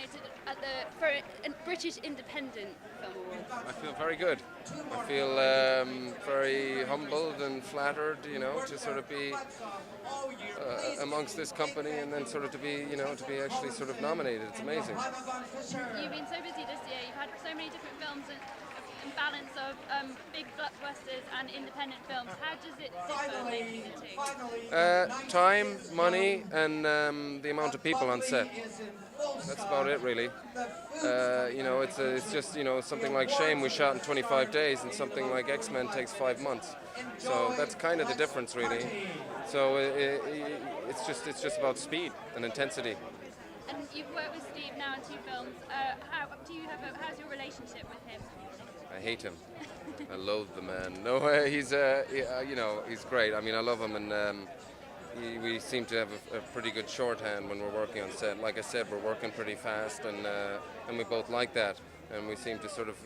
nominated for a British Independent Film Award? I feel very good. I feel very humbled and flattered, to sort of be amongst this company, and then sort of to be actually sort of nominated. It's amazing. You've been so busy this year. You've had so many different films and balance of big blockbusters and independent films. How does it differ making the two? Time, money, and the amount of people on set. That's about it, really. It's just something like Shame we shot in 25 days, and something like X-Men takes 5 months. So that's kind of the difference, really. So it's just about speed and intensity. And you've worked with Steve now in 2 films. How's your relationship with him? I hate him. I loathe the man. No, he's he's great. I mean, I love him, and we seem to have a pretty good shorthand when we're working on set. Like I said, we're working pretty fast, and we both like that, and we seem to sort of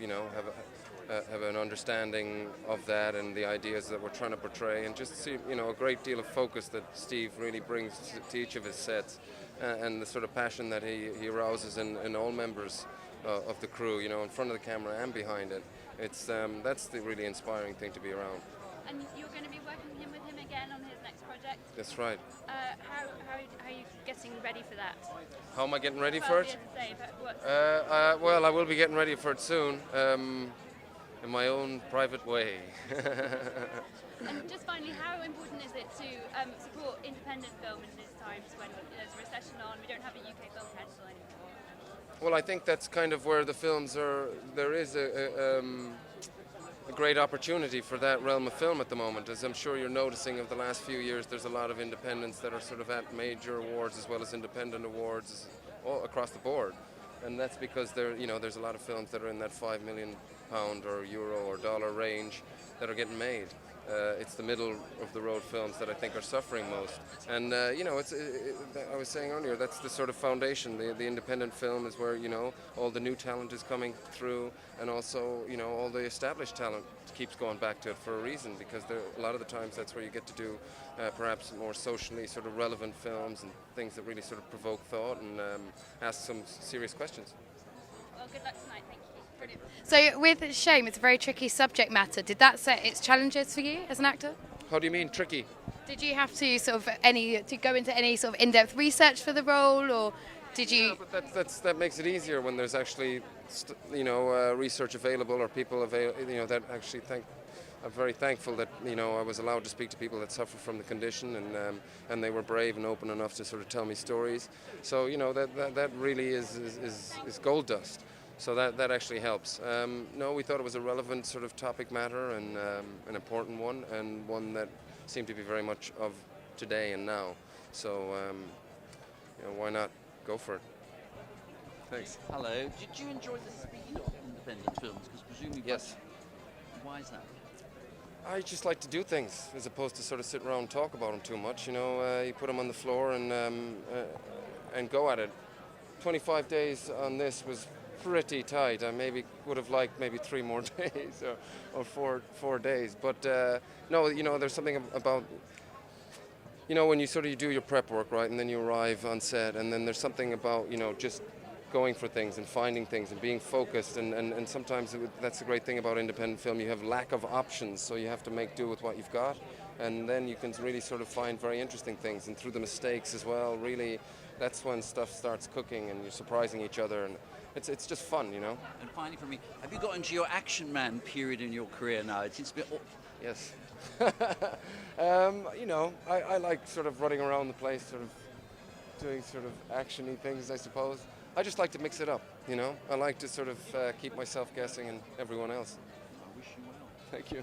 have an understanding of that and the ideas that we're trying to portray, and just see a great deal of focus that Steve really brings to each of his sets, and the sort of passion that he arouses in all members of the crew, in front of the camera and behind it. That's the really inspiring thing to be around. And you're going to be working with him again on his next project? That's right. How are you getting ready for that? How am I getting ready for it? Say, well, I will be getting ready for it soon, in my own private way. And just finally, how important is it to support independent film in these times when there's a recession on, we don't have a UK film council anymore? Well, I think that's kind of where the films are. There is a great opportunity for that realm of film at the moment. As I'm sure you're noticing, of the last few years, there's a lot of independents that are sort of at major awards as well as independent awards all across the board. And that's because there's a lot of films that are in that £5 million or euro or dollar range that are getting made. It's the middle of the road films that I think are suffering most. And I was saying earlier, that's the sort of foundation. The independent film is where all the new talent is coming through, and also all the established talent keeps going back to it for a reason, because a lot of the times that's where you get to do perhaps more socially sort of relevant films and things that really sort of provoke thought and ask some serious questions. Well, good luck tonight. Thank you. Brilliant. So with Shame, it's a very tricky subject matter. Did that set its challenges for you as an actor? How do you mean tricky? Did you have to go into any sort of in-depth research for the role, or did you? Yeah, but that makes it easier when there's actually research available, or people available. That actually I'm very thankful that I was allowed to speak to people that suffer from the condition, and they were brave and open enough to sort of tell me stories. So that really is gold dust. So that actually helps. No, we thought it was a relevant sort of topic matter, and an important one, and one that seemed to be very much of today and now. So why not go for it? Thanks. Hello. Did you enjoy the speed of independent films? Because presumably, yes. Why is that? I just like to do things as opposed to sort of sit around and talk about them too much. You put them on the floor and go at it. 25 days on this was pretty tight. I would have liked 3 more days or 4 days. But no, there's something about when you do your prep work, right, and then you arrive on set, and then there's something about just going for things and finding things and being focused, and sometimes that's the great thing about independent film. You have lack of options, so you have to make do with what you've got, and then you can really sort of find very interesting things, and through the mistakes as well, really, that's when stuff starts cooking and you're surprising each other, and it's just fun, And finally for me, have you got into your action man period in your career now? It seems to be... Yes. I like sort of running around the place, sort of doing sort of action-y things, I suppose. I just like to mix it up, I like to sort of keep myself guessing and everyone else. I wish you well. Thank you.